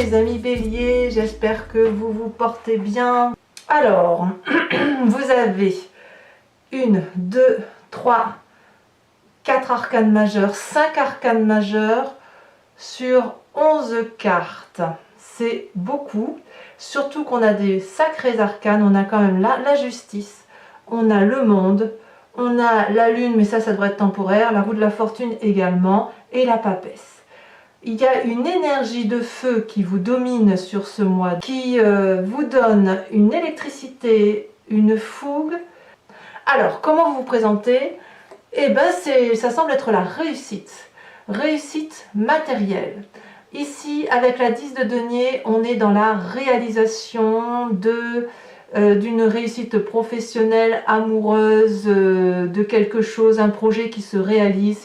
mes amis béliers, j'espère que vous vous portez bien. Alors, vous avez 1, 2, 3, 4 arcanes majeures, 5 arcanes majeures sur 11 cartes. C'est beaucoup, surtout qu'on a des sacrés arcanes. On a quand même la justice, on a le monde, on a la lune, mais ça devrait être temporaire, la roue de la fortune également, et la papesse. Il y a une énergie de feu qui vous domine sur ce mois, qui vous donne une électricité, une fougue. Alors, comment vous vous présentez? Eh bien, ça semble être la réussite. Réussite matérielle. Ici, avec la 10 de denier, on est dans la réalisation d'une réussite professionnelle, amoureuse, de quelque chose, un projet qui se réalise.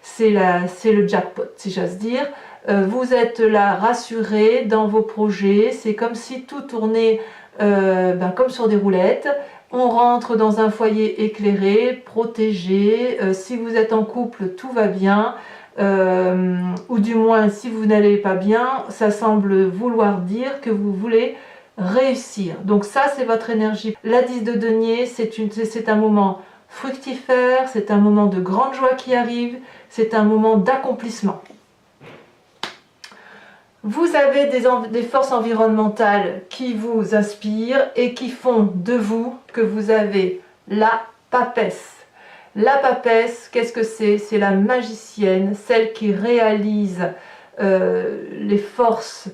C'est le jackpot, si j'ose dire. Vous êtes là rassuré dans vos projets. C'est comme si tout tournait comme sur des roulettes. On rentre dans un foyer éclairé, protégé. Si vous êtes en couple, tout va bien. Ou du moins, si vous n'allez pas bien, ça semble vouloir dire que vous voulez réussir. Donc ça, c'est votre énergie. La 10 de denier, c'est un moment fructifère, c'est un moment de grande joie qui arrive, c'est un moment d'accomplissement. Vous avez des forces environnementales qui vous inspirent et qui font de vous que vous avez la papesse. La papesse, qu'est-ce que c'est? C'est la magicienne, celle qui réalise les forces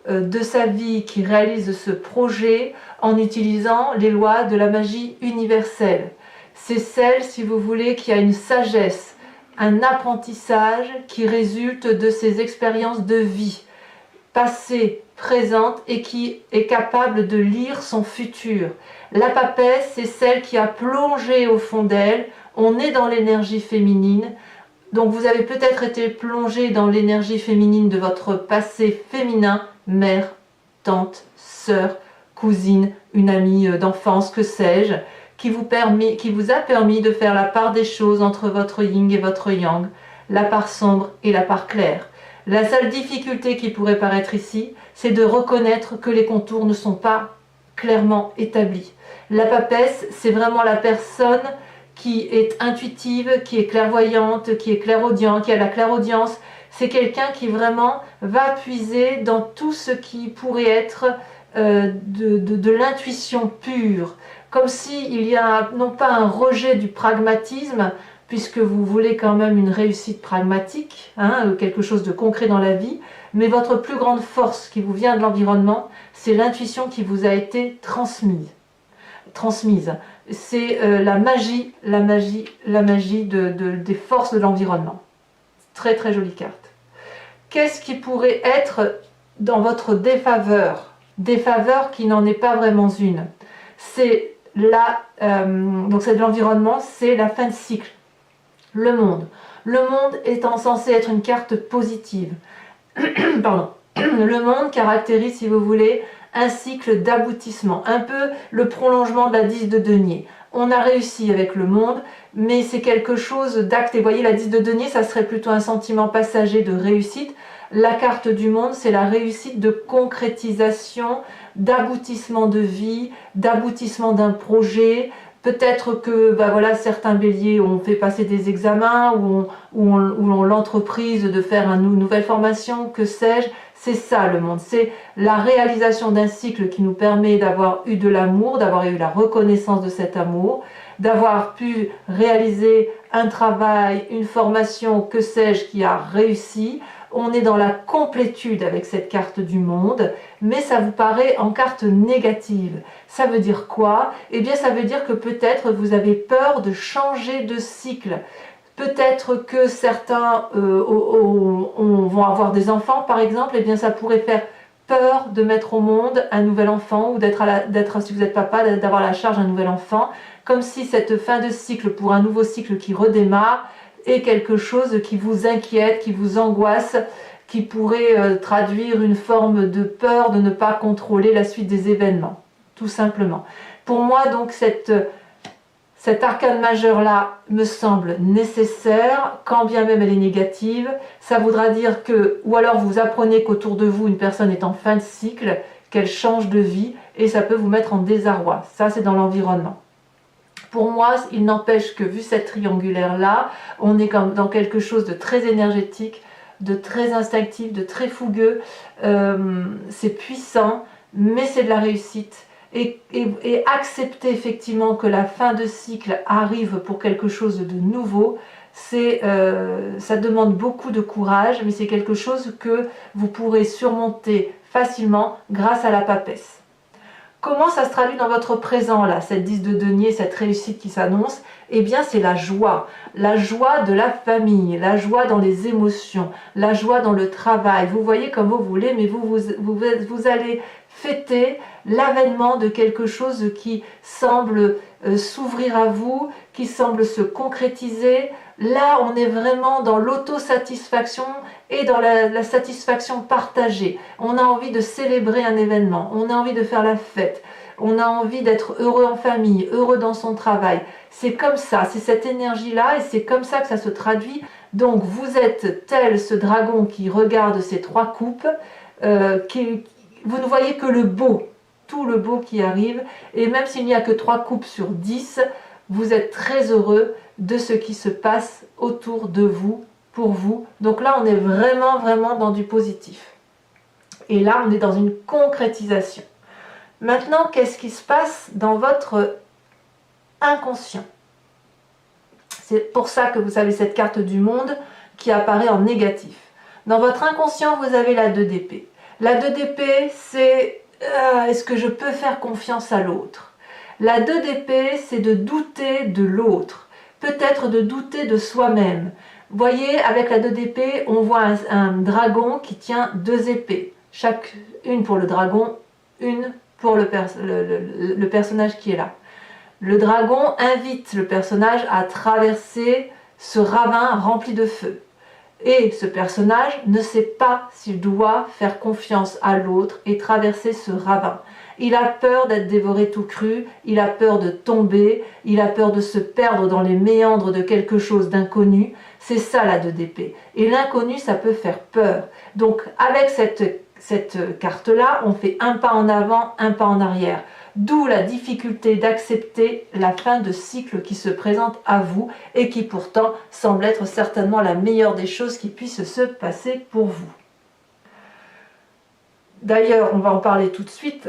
de sa vie, qui réalise ce projet en utilisant les lois de la magie universelle. C'est celle, si vous voulez, qui a une sagesse, un apprentissage qui résulte de ses expériences de vie, passée, présente, et qui est capable de lire son futur. La papesse, c'est celle qui a plongé au fond d'elle. On est dans l'énergie féminine. Donc vous avez peut-être été plongé dans l'énergie féminine de votre passé féminin, mère, tante, sœur, cousine, une amie d'enfance, que sais-je, qui vous a permis de faire la part des choses entre votre yin et votre yang, la part sombre et la part claire. La seule difficulté qui pourrait paraître ici, c'est de reconnaître que les contours ne sont pas clairement établis. La papesse, c'est vraiment la personne qui est intuitive, qui est clairvoyante, qui est clairaudient, qui a la clairaudience. C'est quelqu'un qui vraiment va puiser dans tout ce qui pourrait être de l'intuition pure. Comme s'il y a non pas un rejet du pragmatisme, puisque vous voulez quand même une réussite pragmatique, quelque chose de concret dans la vie, mais votre plus grande force qui vous vient de l'environnement, c'est l'intuition qui vous a été transmise. C'est la magie des forces de l'environnement. Très très jolie carte. Qu'est-ce qui pourrait être dans votre défaveur? Défaveur qui n'en est pas vraiment une. C'est donc c'est de l'environnement, c'est la fin de cycle. Le monde. Le monde étant censé être une carte positive. Pardon. Le monde caractérise, si vous voulez, un cycle d'aboutissement, un peu le prolongement de la 10 de denier. On a réussi avec le monde, mais c'est quelque chose d'acté. Vous voyez, la 10 de denier, ça serait plutôt un sentiment passager de réussite. La carte du monde, c'est la réussite de concrétisation, d'aboutissement de vie, d'aboutissement d'un projet. Peut-être que certains béliers ont fait passer des examens ou ont l'entreprise de faire une nouvelle formation, que sais-je. C'est ça le monde, c'est la réalisation d'un cycle qui nous permet d'avoir eu de l'amour, d'avoir eu la reconnaissance de cet amour, d'avoir pu réaliser un travail, une formation, que sais-je, qui a réussi. On est dans la complétude avec cette carte du monde, mais ça vous paraît en carte négative. Ça veut dire quoi? Eh bien, ça veut dire que peut-être vous avez peur de changer de cycle. Peut-être que certains vont avoir des enfants, par exemple, et bien ça pourrait faire peur de mettre au monde un nouvel enfant, ou si vous êtes papa, d'avoir la charge d'un nouvel enfant, comme si cette fin de cycle pour un nouveau cycle qui redémarre est quelque chose qui vous inquiète, qui vous angoisse, qui pourrait traduire une forme de peur de ne pas contrôler la suite des événements, tout simplement. Pour moi, donc, cette Cette arcane majeure-là me semble nécessaire, quand bien même elle est négative. Ça voudra dire que, ou alors vous apprenez qu'autour de vous, une personne est en fin de cycle, qu'elle change de vie, et ça peut vous mettre en désarroi. Ça, c'est dans l'environnement. Pour moi, il n'empêche que, vu cette triangulaire-là, on est comme dans quelque chose de très énergétique, de très instinctif, de très fougueux. C'est puissant, mais c'est de la réussite. Et accepter effectivement que la fin de cycle arrive pour quelque chose de nouveau, ça demande beaucoup de courage, mais c'est quelque chose que vous pourrez surmonter facilement grâce à la papesse. Comment ça se traduit dans votre présent, là, cette 10 de denier, cette réussite qui s'annonce? Eh bien, c'est la joie de la famille, la joie dans les émotions, la joie dans le travail. Vous voyez comme vous voulez, mais vous allez fêter l'avènement de quelque chose qui semble s'ouvrir à vous, qui semble se concrétiser. Là, on est vraiment dans l'autosatisfaction et dans la satisfaction partagée. On a envie de célébrer un événement, on a envie de faire la fête, on a envie d'être heureux en famille, heureux dans son travail. C'est comme ça, c'est cette énergie-là et c'est comme ça que ça se traduit. Donc vous êtes tel ce dragon qui regarde ces 3 coupes, vous ne voyez que le beau, tout le beau qui arrive, et même s'il n'y a que 3 coupes sur 10, vous êtes très heureux de ce qui se passe autour de vous, pour vous. Donc là, on est vraiment dans du positif. Et là, on est dans une concrétisation. Maintenant, qu'est-ce qui se passe dans votre inconscient? C'est pour ça que vous avez cette carte du monde qui apparaît en négatif. Dans votre inconscient, vous avez la 2 d'épée. La 2 d'épée, c'est est-ce que je peux faire confiance à l'autre? La 2 d'épée, c'est de douter de l'autre, peut-être de douter de soi-même. Vous voyez, avec la 2 d'épée, on voit un dragon qui tient 2 épées. Une pour le dragon, une pour le personnage qui est là. Le dragon invite le personnage à traverser ce ravin rempli de feu. Et ce personnage ne sait pas s'il doit faire confiance à l'autre et traverser ce ravin. Il a peur d'être dévoré tout cru, il a peur de tomber, il a peur de se perdre dans les méandres de quelque chose d'inconnu. C'est ça la 2 d'épée. Et l'inconnu, ça peut faire peur. Donc avec cette carte-là, on fait un pas en avant, un pas en arrière. D'où la difficulté d'accepter la fin de cycle qui se présente à vous et qui pourtant semble être certainement la meilleure des choses qui puissent se passer pour vous. D'ailleurs, on va en parler tout de suite.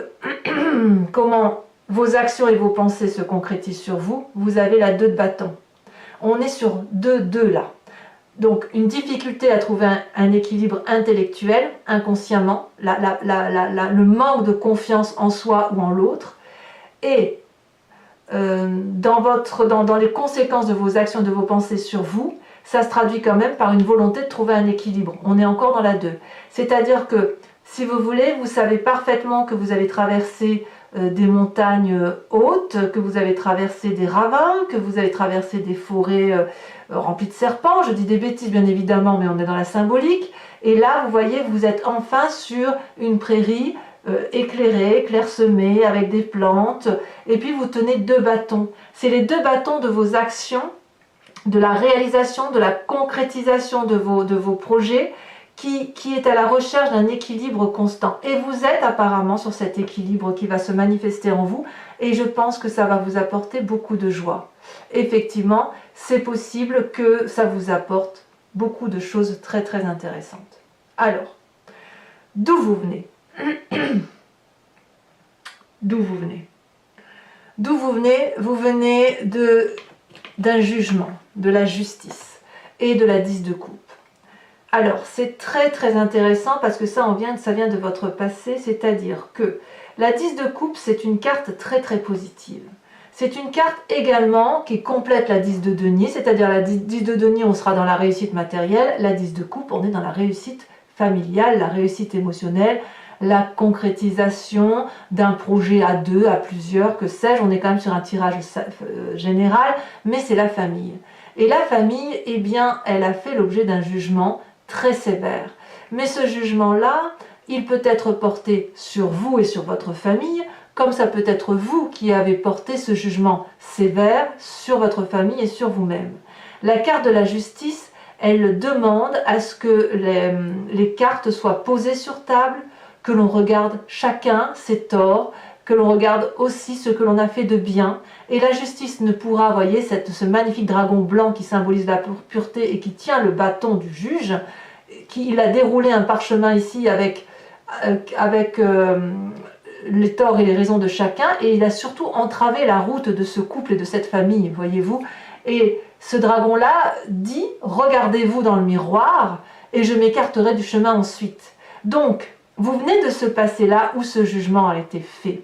Comment vos actions et vos pensées se concrétisent sur vous. Vous avez la 2 de bâton. On est sur 2 là. Donc une difficulté à trouver un équilibre intellectuel, inconsciemment, le manque de confiance en soi ou en l'autre. Et dans les conséquences de vos actions, de vos pensées sur vous, ça se traduit quand même par une volonté de trouver un équilibre. On est encore dans la 2. C'est-à-dire que, si vous voulez, vous savez parfaitement que vous avez traversé des montagnes hautes, que vous avez traversé des ravins, que vous avez traversé des forêts remplies de serpents. Je dis des bêtises bien évidemment, mais on est dans la symbolique. Et là, vous voyez, vous êtes enfin sur une prairie éclairée, clairsemée, avec des plantes. Et puis vous tenez 2 bâtons. C'est les 2 bâtons de vos actions, de la réalisation, de la concrétisation de vos projets, qui est à la recherche d'un équilibre constant. Et vous êtes apparemment sur cet équilibre qui va se manifester en vous, et je pense que ça va vous apporter beaucoup de joie. Effectivement, c'est possible que ça vous apporte beaucoup de choses très très intéressantes. Alors, d'où vous venez? D'où vous venez? D'où vous venez? Vous venez d'un jugement, de la justice et de la 10 de coupe. Alors, c'est très très intéressant parce que ça vient de votre passé, c'est-à-dire que la 10 de coupe, c'est une carte très très positive. C'est une carte également qui complète la 10 de denier, c'est-à-dire la 10 de denier, on sera dans la réussite matérielle, la 10 de coupe, on est dans la réussite familiale, la réussite émotionnelle, la concrétisation d'un projet à 2, à plusieurs, que sais-je, on est quand même sur un tirage général, mais c'est la famille. Et la famille, eh bien, elle a fait l'objet d'un jugement très sévère. Mais ce jugement-là, il peut être porté sur vous et sur votre famille, comme ça peut être vous qui avez porté ce jugement sévère sur votre famille et sur vous-même. La carte de la justice, elle demande à ce que les cartes soient posées sur table, que l'on regarde chacun ses torts, que l'on regarde aussi ce que l'on a fait de bien. Et la justice ne pourra, voyez, ce magnifique dragon blanc qui symbolise la pureté et qui tient le bâton du juge, il a déroulé un parchemin ici avec les torts et les raisons de chacun, et il a surtout entravé la route de ce couple et de cette famille, voyez-vous. Et ce dragon-là dit, regardez-vous dans le miroir, et je m'écarterai du chemin ensuite. Donc, vous venez de ce passé-là où ce jugement a été fait.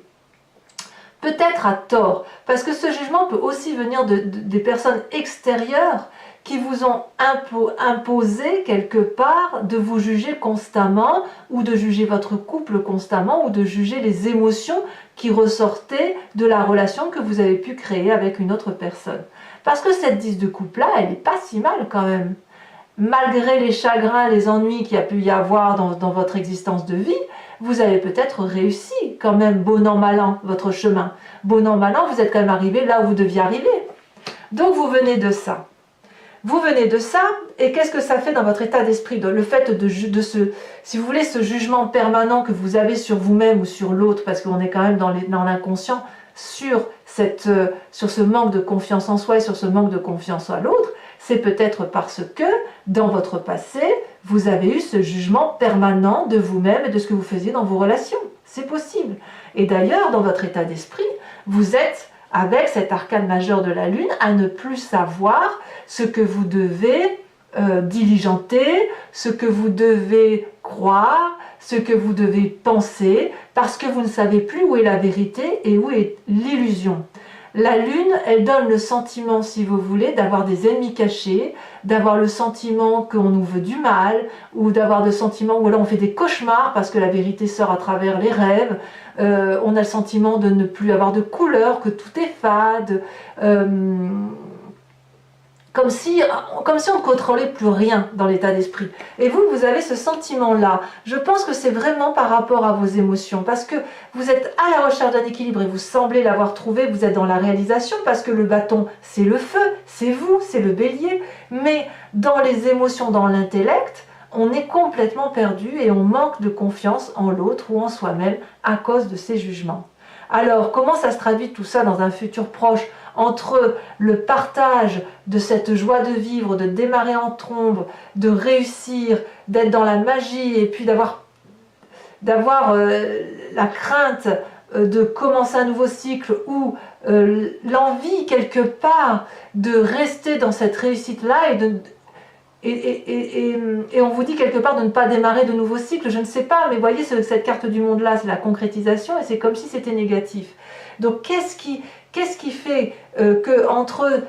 Peut-être à tort, parce que ce jugement peut aussi venir des personnes extérieures qui vous ont imposé quelque part de vous juger constamment, ou de juger votre couple constamment, ou de juger les émotions qui ressortaient de la relation que vous avez pu créer avec une autre personne. Parce que cette 10 de coupe-là, elle n'est pas si mal quand même. Malgré les chagrins, les ennuis qu'il y a pu y avoir dans votre existence de vie, vous avez peut-être réussi quand même, bon an, mal an, votre chemin. Bon an, mal an, vous êtes quand même arrivé là où vous deviez arriver. Donc vous venez de ça. Vous venez de ça, et qu'est-ce que ça fait dans votre état d'esprit? Le fait si vous voulez, ce jugement permanent que vous avez sur vous-même ou sur l'autre, parce qu'on est quand même dans l'inconscient, sur ce manque de confiance en soi et sur ce manque de confiance à l'autre, c'est peut-être parce que, dans votre passé, vous avez eu ce jugement permanent de vous-même et de ce que vous faisiez dans vos relations. C'est possible. Et d'ailleurs, dans votre état d'esprit, vous êtes avec cet arcane majeur de la Lune à ne plus savoir ce que vous devez diligenter, ce que vous devez croire, ce que vous devez penser, parce que vous ne savez plus où est la vérité et où est l'illusion. La Lune, elle donne le sentiment, si vous voulez, d'avoir des ennemis cachés, d'avoir le sentiment qu'on nous veut du mal, ou d'avoir le sentiment où là on fait des cauchemars parce que la vérité sort à travers les rêves. On a le sentiment de ne plus avoir de couleur, que tout est fade, comme si on ne contrôlait plus rien dans l'état d'esprit. Et vous avez ce sentiment-là. Je pense que c'est vraiment par rapport à vos émotions, parce que vous êtes à la recherche d'un équilibre et vous semblez l'avoir trouvé, vous êtes dans la réalisation, parce que le bâton, c'est le feu, c'est vous, c'est le bélier, mais dans les émotions, dans l'intellect, on est complètement perdu et on manque de confiance en l'autre ou en soi-même à cause de ces jugements. Alors, comment ça se traduit tout ça dans un futur proche, entre le partage de cette joie de vivre, de démarrer en trombe, de réussir, d'être dans la magie et puis d'avoir la crainte de commencer un nouveau cycle ou l'envie quelque part de rester dans cette réussite-là et on vous dit quelque part de ne pas démarrer de nouveaux cycles, je ne sais pas, mais voyez cette carte du monde-là, c'est la concrétisation et c'est comme si c'était négatif. Donc qu'est-ce qui fait que entre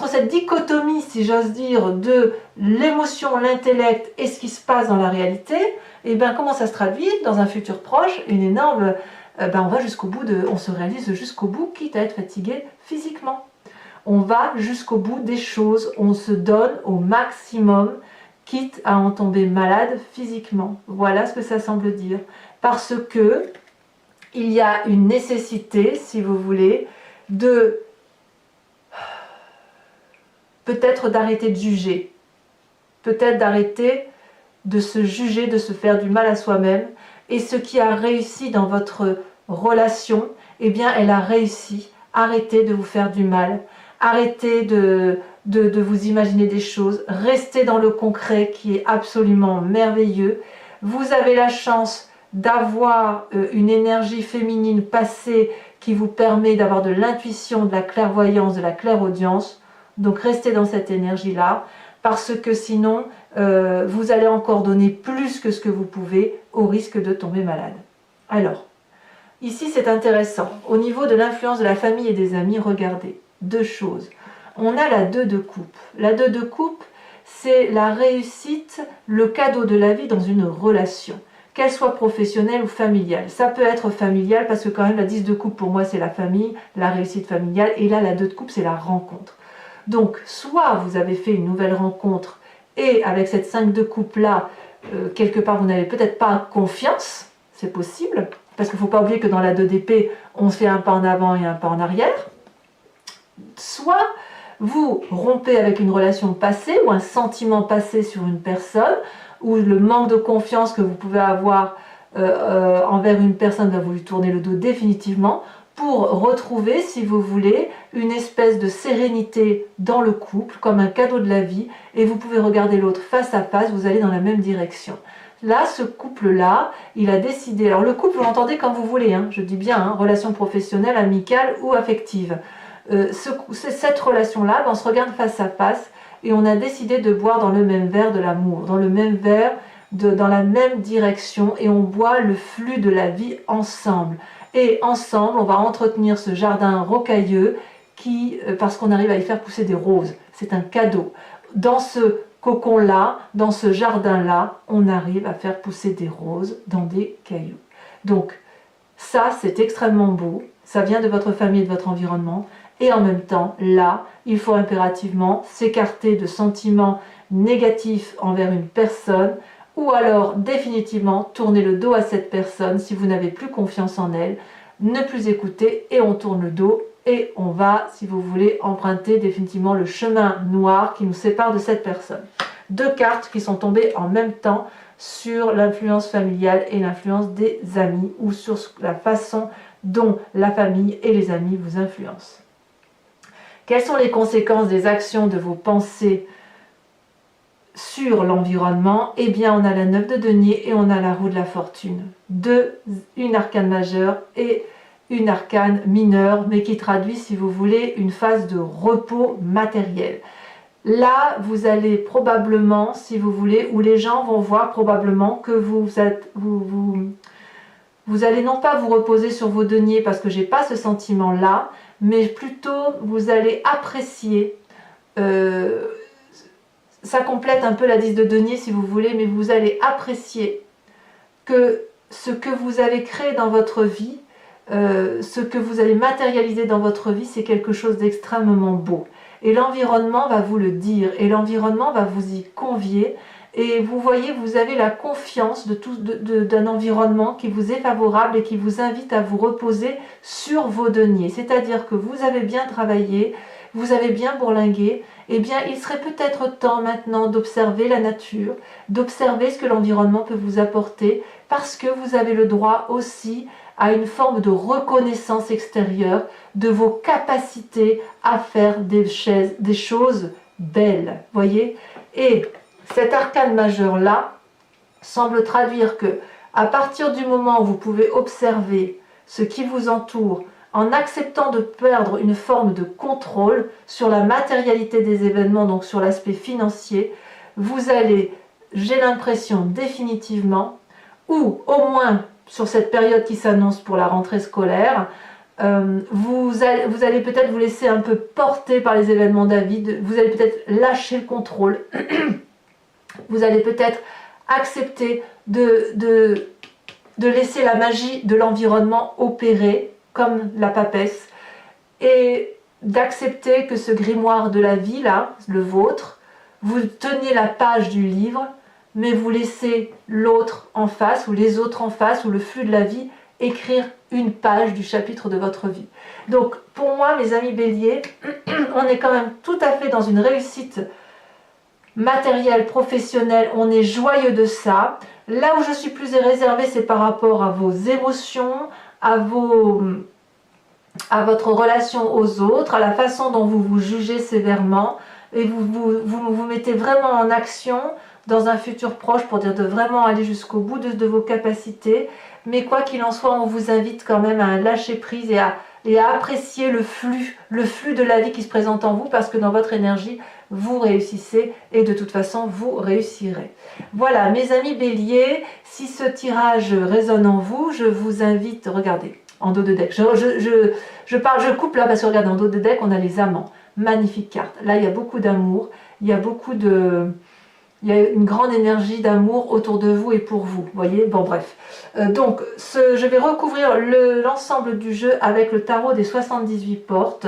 cette dichotomie, si j'ose dire, de l'émotion, l'intellect et ce qui se passe dans la réalité, et bien comment ça se traduit dans un futur proche? Une énorme, on va jusqu'au bout on se réalise jusqu'au bout, quitte à être fatigué physiquement. On va jusqu'au bout des choses, on se donne au maximum, quitte à en tomber malade physiquement. Voilà ce que ça semble dire. Parce que il y a une nécessité, si vous voulez, peut-être d'arrêter de juger, peut-être d'arrêter de se juger, de se faire du mal à soi-même. Et ce qui a réussi dans votre relation, eh bien, elle a réussi. Arrêtez de vous faire du mal. Arrêtez de vous imaginer des choses, restez dans le concret qui est absolument merveilleux. Vous avez la chance d'avoir une énergie féminine passée qui vous permet d'avoir de l'intuition, de la clairvoyance, de la clairaudience. Donc restez dans cette énergie-là, parce que sinon, vous allez encore donner plus que ce que vous pouvez au risque de tomber malade. Alors, ici c'est intéressant. Au niveau de l'influence de la famille et des amis, regardez. Deux choses. On a la 2 de coupe. La 2 de coupe, c'est la réussite, le cadeau de la vie dans une relation, qu'elle soit professionnelle ou familiale. Ça peut être familial parce que quand même la 10 de coupe pour moi c'est la famille, la réussite familiale, et là la 2 de coupe c'est la rencontre. Donc soit vous avez fait une nouvelle rencontre et avec cette 5 de coupe là, quelque part vous n'avez peut-être pas confiance, c'est possible, parce qu'il ne faut pas oublier que dans la 2 d'épée, on fait un pas en avant et un pas en arrière. Soit vous rompez avec une relation passée ou un sentiment passé sur une personne, ou le manque de confiance que vous pouvez avoir envers une personne va vous lui tourner le dos définitivement, pour retrouver, si vous voulez, une espèce de sérénité dans le couple, comme un cadeau de la vie, et vous pouvez regarder l'autre face à face, vous allez dans la même direction. Là, ce couple-là, il a décidé, alors le couple, vous l'entendez comme vous voulez, hein, je dis bien, hein, relation professionnelle, amicale ou affective. Cette relation-là, on se regarde face à face, et on a décidé de boire dans le même verre de l'amour, dans le même verre, dans la même direction, et on boit le flux de la vie ensemble. Et ensemble, on va entretenir ce jardin rocailleux parce qu'on arrive à y faire pousser des roses. C'est un cadeau. Dans ce cocon-là, dans ce jardin-là, on arrive à faire pousser des roses dans des cailloux. Donc, ça, c'est extrêmement beau. Ça vient de votre famille et de votre environnement. Et en même temps, là, il faut impérativement s'écarter de sentiments négatifs envers une personne, ou alors définitivement tourner le dos à cette personne si vous n'avez plus confiance en elle, ne plus écouter et on tourne le dos et on va, si vous voulez, emprunter définitivement le chemin noir qui nous sépare de cette personne. 2 cartes qui sont tombées en même temps sur l'influence familiale et l'influence des amis, ou sur la façon dont la famille et les amis vous influencent. Quelles sont les conséquences des actions de vos pensées sur l'environnement? Eh bien, on a la 9 de denier et on a la roue de la fortune. Une arcane majeure et une arcane mineure, mais qui traduit, si vous voulez, une phase de repos matériel. Là, vous allez probablement, si vous voulez, où les gens vont voir probablement que vous allez non pas vous reposer sur vos deniers, parce que j'ai pas ce sentiment-là, mais plutôt vous allez apprécier ça complète un peu la 10 de denier si vous voulez, mais vous allez apprécier que ce que vous avez créé dans votre vie, ce que vous allez matérialiser dans votre vie, c'est quelque chose d'extrêmement beau. Et l'environnement va vous le dire, et l'environnement va vous y convier, et vous voyez, vous avez la confiance d'un environnement qui vous est favorable et qui vous invite à vous reposer sur vos deniers. C'est-à-dire que vous avez bien travaillé, vous avez bien bourlingué, eh bien il serait peut-être temps maintenant d'observer la nature, d'observer ce que l'environnement peut vous apporter, parce que vous avez le droit aussi à une forme de reconnaissance extérieure de vos capacités à faire des choses belles, voyez. Et cet arcane majeur là semble traduire que à partir du moment où vous pouvez observer ce qui vous entoure, en acceptant de perdre une forme de contrôle sur la matérialité des événements, donc sur l'aspect financier, vous allez, j'ai l'impression définitivement, ou au moins sur cette période qui s'annonce pour la rentrée scolaire, vous allez peut-être vous laisser un peu porter par les événements de la vie, vous allez peut-être lâcher le contrôle, vous allez peut-être accepter de laisser la magie de l'environnement opérer, comme la papesse, et d'accepter que ce grimoire de la vie, là, le vôtre, vous tenez la page du livre, mais vous laissez l'autre en face, ou les autres en face, ou le flux de la vie, écrire une page du chapitre de votre vie. Donc, pour moi, mes amis béliers, on est quand même tout à fait dans une réussite matérielle, professionnelle, on est joyeux de ça. Là où je suis plus réservée, c'est par rapport à vos émotions, à votre relation aux autres, à la façon dont vous vous jugez sévèrement, et vous mettez vraiment en action dans un futur proche pour dire de vraiment aller jusqu'au bout de vos capacités. Mais quoi qu'il en soit, on vous invite quand même à lâcher prise et à apprécier le flux de la vie qui se présente en vous, parce que dans votre énergie, vous réussissez et de toute façon, vous réussirez. Voilà, mes amis béliers, si ce tirage résonne en vous, je vous invite, regardez, en dos de deck, je coupe là parce que regardez, en dos de deck, on a les amants, magnifique carte. Là, il y a beaucoup d'amour, il y a une grande énergie d'amour autour de vous et pour vous, voyez. Bon, bref. Donc, je vais recouvrir l'ensemble du jeu avec le tarot des 78 portes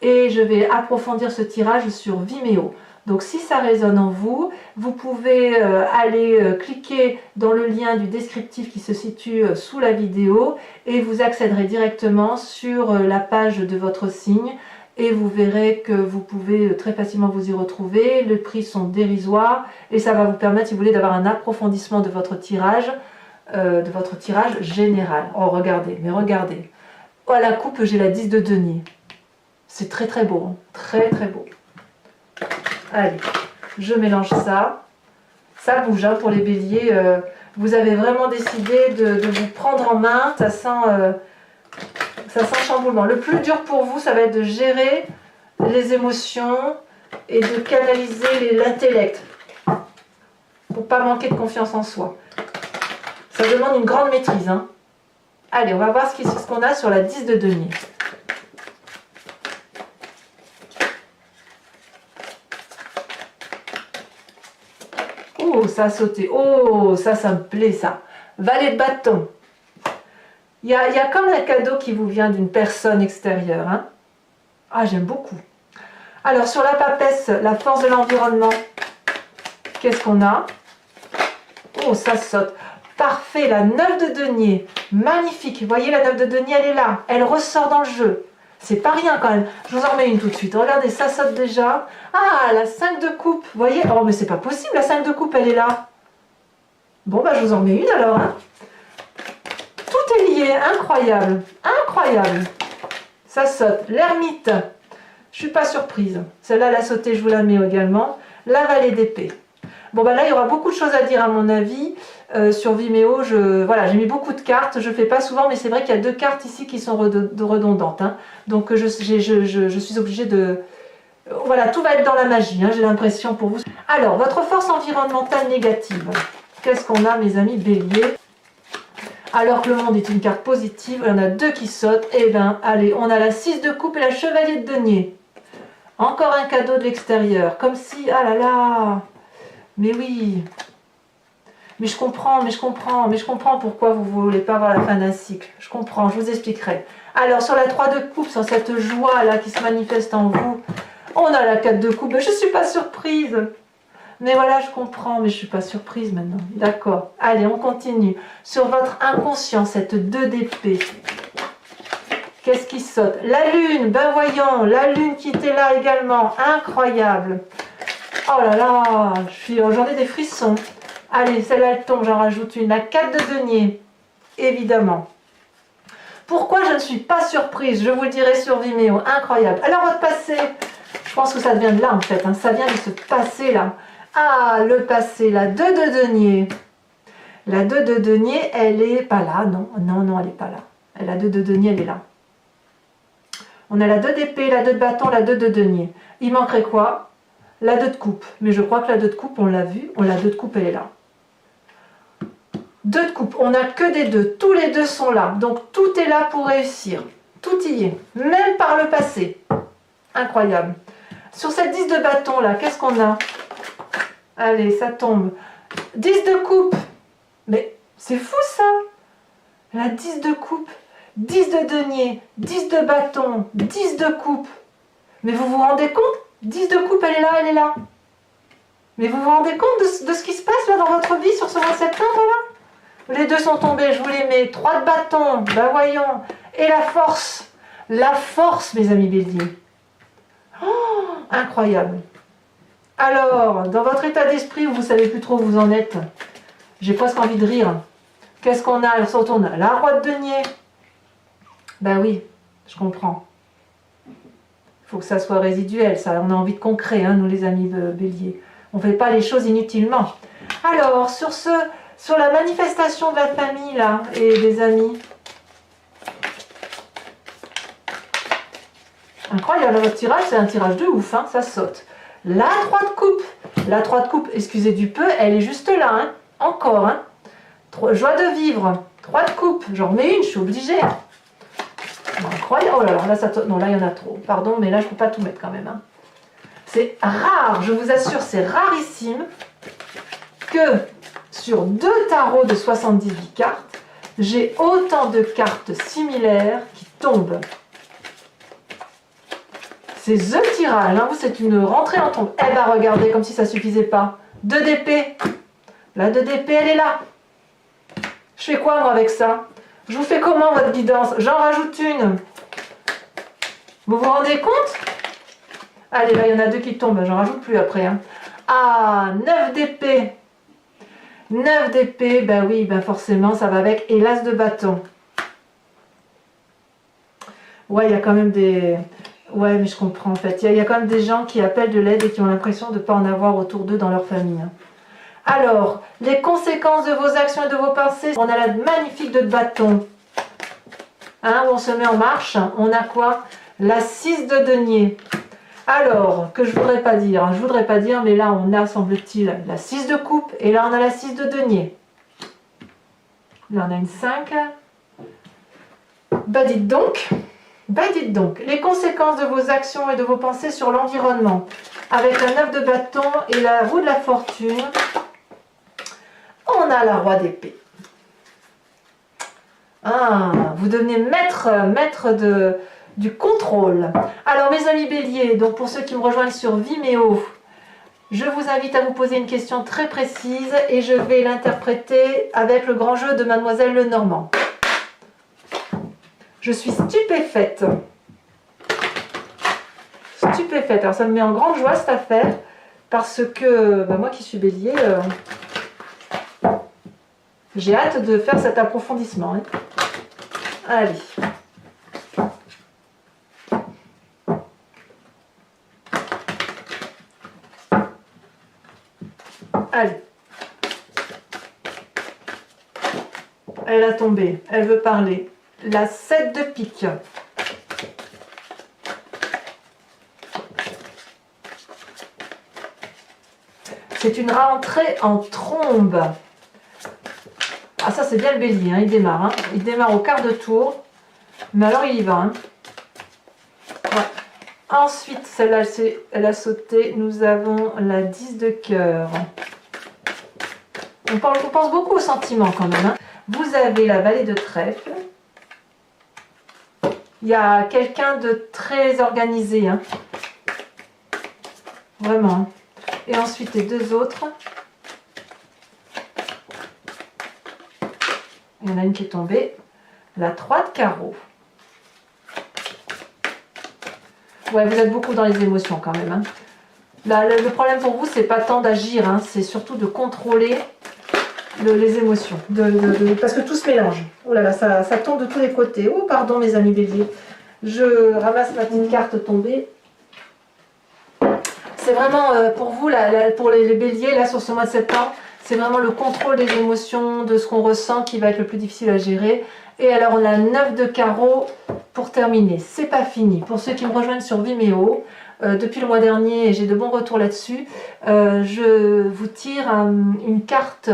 et je vais approfondir ce tirage sur Vimeo. Donc si ça résonne en vous, vous pouvez aller cliquer dans le lien du descriptif qui se situe sous la vidéo et vous accéderez directement sur la page de votre signe et vous verrez que vous pouvez très facilement vous y retrouver. Les prix sont dérisoires et ça va vous permettre, si vous voulez, d'avoir un approfondissement de votre tirage général. Oh, regardez, mais regardez. Oh, à la coupe, j'ai la 10 de denier. C'est très très beau, hein. Très très beau. Allez, je mélange ça. Ça bouge hein, pour les béliers. Vous avez vraiment décidé de vous prendre en main. Ça sent chamboulement. Le plus dur pour vous, ça va être de gérer les émotions et de canaliser l'intellect. Pour pas manquer de confiance en soi. Ça demande une grande maîtrise. Hein. Allez, on va voir ce qu'on a sur la 10 de denier. Oh, ça a sauté. Oh, ça me plaît, ça. Valet de bâton. Il y a comme un cadeau qui vous vient d'une personne extérieure. Hein. Ah, j'aime beaucoup. Alors, sur la papesse, la force de l'environnement, qu'est-ce qu'on a? Oh, ça saute. Parfait, la 9 de denier. Magnifique. Vous voyez, la 9 de denier, elle est là. Elle ressort dans le jeu. C'est pas rien quand même. Je vous en remets une tout de suite. Regardez, ça saute déjà. Ah, la 5 de coupe. Vous voyez? Oh, mais c'est pas possible, la 5 de coupe, elle est là. Bon, bah, je vous en remets une alors. Hein. Tout est lié. Incroyable. Incroyable. Ça saute. L'ermite. Je suis pas surprise. Celle-là, elle a sauté, je vous la mets également. La vallée d'épée. Bon, bah là, il y aura beaucoup de choses à dire à mon avis. Sur Vimeo, voilà, j'ai mis beaucoup de cartes, je ne fais pas souvent, mais c'est vrai qu'il y a 2 cartes ici qui sont redondantes. Hein. Donc je suis obligée de... Voilà, tout va être dans la magie, hein, j'ai l'impression pour vous. Alors, votre force environnementale négative. Qu'est-ce qu'on a, mes amis béliers? Alors que le monde est une carte positive, il y en a 2 qui sautent. Eh bien, allez, on a la 6 de coupe et la chevalier de denier. Encore un cadeau de l'extérieur, comme si... Ah là là. Mais oui. Mais je comprends pourquoi vous ne voulez pas voir la fin d'un cycle. Je comprends, je vous expliquerai. Alors, sur la 3 de coupe, sur cette joie-là qui se manifeste en vous, on a la 4 de coupe. Mais je ne suis pas surprise. Mais voilà, je comprends, mais je ne suis pas surprise maintenant. D'accord. Allez, on continue. Sur votre inconscient, cette 2 d'épée. Qu'est-ce qui saute? La lune, ben voyons, la lune qui était là également. Incroyable. Oh là là, j'en ai des frissons. Allez, celle-là, elle tombe, j'en rajoute une. La 4 de denier, évidemment. Pourquoi je ne suis pas surprise? Je vous le dirai sur Vimeo. Incroyable. Alors, votre passé, je pense que ça vient de là, en fait. Hein. Ça vient de ce passé-là. Ah, le passé, la 2 de denier. La 2 de denier, elle est pas là. Non, non, non, elle n'est pas là. La 2 de denier, elle est là. On a la 2 d'épée, la 2 de bâton, la 2 de denier. Il manquerait quoi? La 2 de coupe. Mais je crois que la 2 de coupe, on l'a vu. La 2 de coupe, elle est là. 2 de coupe, on n'a que des 2, tous les 2 sont là, donc tout est là pour réussir, tout y est, même par le passé, incroyable. Sur cette 10 de bâton là, qu'est-ce qu'on a? Allez, ça tombe, 10 de coupe, mais c'est fou ça, la 10 de coupe, 10 de denier, 10 de bâton, 10 de coupe, mais vous vous rendez compte? 10 de coupe, elle est là, elle est là. Mais vous vous rendez compte de ce qui se passe là dans votre vie sur ce mois de septembre là? Les 2 sont tombés, je vous les mets. 3 de bâton, ben voyons. Et la force, mes amis béliers. Oh, incroyable. Alors, dans votre état d'esprit où vous ne savez plus trop où vous en êtes, j'ai presque envie de rire. Qu'est-ce qu'on a? Elle se retourne. La roi de denier. Ben oui, je comprends. Il faut que ça soit résiduel, ça. On a envie de concret, hein, nous les amis béliers. On ne fait pas les choses inutilement. Alors, sur la manifestation de la famille là et des amis. Incroyable, votre tirage, c'est un tirage de ouf, hein, ça saute. La 3 de coupe. La 3 de coupe, excusez du peu, elle est juste là, hein, encore. Hein. Joie de vivre. 3 de coupe, j'en remets une, je suis obligée. Incroyable. Oh là là, là, ça non, là, il y en a trop. Pardon, mais là, je ne peux pas tout mettre quand même. Hein. C'est rare, je vous assure, c'est rarissime que sur 2 tarots de 78 cartes, j'ai autant de cartes similaires qui tombent. c'est the tirage, hein. Vous, c'est une rentrée en tombe. Eh ben, regardez, comme si ça suffisait pas. 2 d'épée. La 2 d'épée, elle est là. Je fais quoi, moi, avec ça? Je vous fais comment, votre guidance? J'en rajoute une. Vous vous rendez compte? Allez, là, il y en a 2 qui tombent. J'en rajoute plus après, hein. Ah, 9 d'épée. 9 d'épée, ben oui, ben forcément, ça va avec. Et l'as de bâton. Ouais, il y a quand même des... Ouais, mais je comprends en fait. Il y a quand même des gens qui appellent de l'aide et qui ont l'impression de ne pas en avoir autour d'eux dans leur famille. Alors, les conséquences de vos actions et de vos pensées. On a la magnifique 2 de bâton. Hein, où on se met en marche. On a quoi? La 6 de denier. Alors, que je voudrais pas dire. Hein, je voudrais pas dire, mais là, on a, semble-t-il, la 6 de coupe. Et là, on a la 6 de denier. Là, on a une 5. Bah, dites donc. Les conséquences de vos actions et de vos pensées sur l'environnement. Avec la 9 de bâton et la roue de la fortune, on a la roi d'épée. Ah, vous devenez maître du contrôle. Alors mes amis béliers, donc pour ceux qui me rejoignent sur Vimeo, je vous invite à vous poser une question très précise et je vais l'interpréter avec le grand jeu de Mademoiselle Lenormand. Je suis stupéfaite. Stupéfaite. Alors ça me met en grande joie cette affaire parce que moi qui suis bélier, j'ai hâte de faire cet approfondissement. Hein. Allez. Allez. Elle a tombé. Elle veut parler. La 7 de pique. C'est une rentrée en trombe. Ah ça c'est bien le bélier, hein, il démarre. Hein. Il démarre au quart de tour. Mais alors il y va. Hein. Ouais. Ensuite, celle-là, elle a sauté. Nous avons la 10 de cœur. On pense beaucoup aux sentiments quand même. Hein. Vous avez la vallée de trèfle. Il y a quelqu'un de très organisé. Hein. Vraiment. Et ensuite, les 2 autres. Il y en a une qui est tombée. La 3 de carreau. Ouais, vous êtes beaucoup dans les émotions quand même. Hein. Là, le problème pour vous, c'est pas tant d'agir, hein, c'est surtout de contrôler les émotions. Parce que tout se mélange. Oh là là, ça tombe de tous les côtés. Oh, pardon, mes amis béliers. Je ramasse ma petite carte tombée. C'est vraiment pour vous, pour les béliers, là, sur ce mois de septembre, c'est vraiment le contrôle des émotions, de ce qu'on ressent qui va être le plus difficile à gérer. Et alors, on a 9 de carreau pour terminer. C'est pas fini. Pour ceux qui me rejoignent sur Vimeo, depuis le mois dernier, j'ai de bons retours là-dessus, je vous tire une carte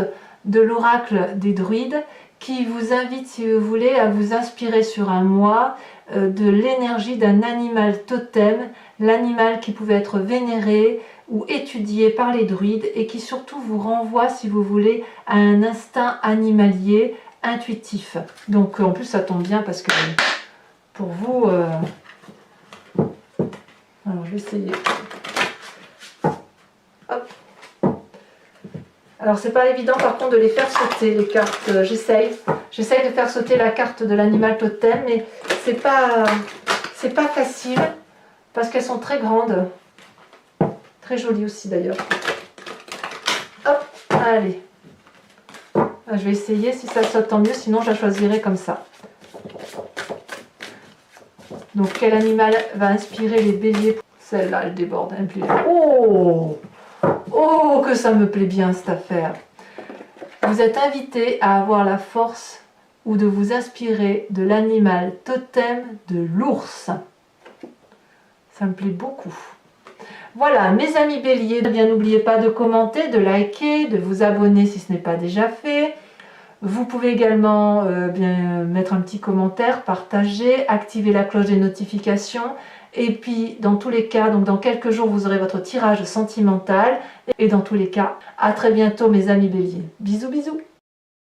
de l'oracle des druides qui vous invite, si vous voulez, à vous inspirer sur un mois de l'énergie d'un animal totem, l'animal qui pouvait être vénéré ou étudié par les druides et qui surtout vous renvoie, si vous voulez, à un instinct animalier intuitif. Donc en plus ça tombe bien parce que pour vous... Alors je vais essayer. Hop. Alors c'est pas évident par contre de les faire sauter les cartes. J'essaye de faire sauter la carte de l'animal totem, mais c'est pas facile parce qu'elles sont très grandes, très jolies aussi d'ailleurs. Hop, allez. Je vais essayer, si ça saute tant mieux, sinon je la choisirai comme ça. Donc quel animal va inspirer les béliers? Celle-là, elle déborde. Elle me plaît. Oh! Oh, que ça me plaît bien cette affaire. Vous êtes invité à avoir la force ou de vous inspirer de l'animal totem de l'ours. Ça me plaît beaucoup. Voilà, mes amis béliers, eh bien n'oubliez pas de commenter, de liker, de vous abonner si ce n'est pas déjà fait. Vous pouvez également bien mettre un petit commentaire, partager, activer la cloche des notifications. Et puis, dans tous les cas, donc dans quelques jours, vous aurez votre tirage sentimental. Et dans tous les cas, à très bientôt mes amis béliers. Bisous, bisous.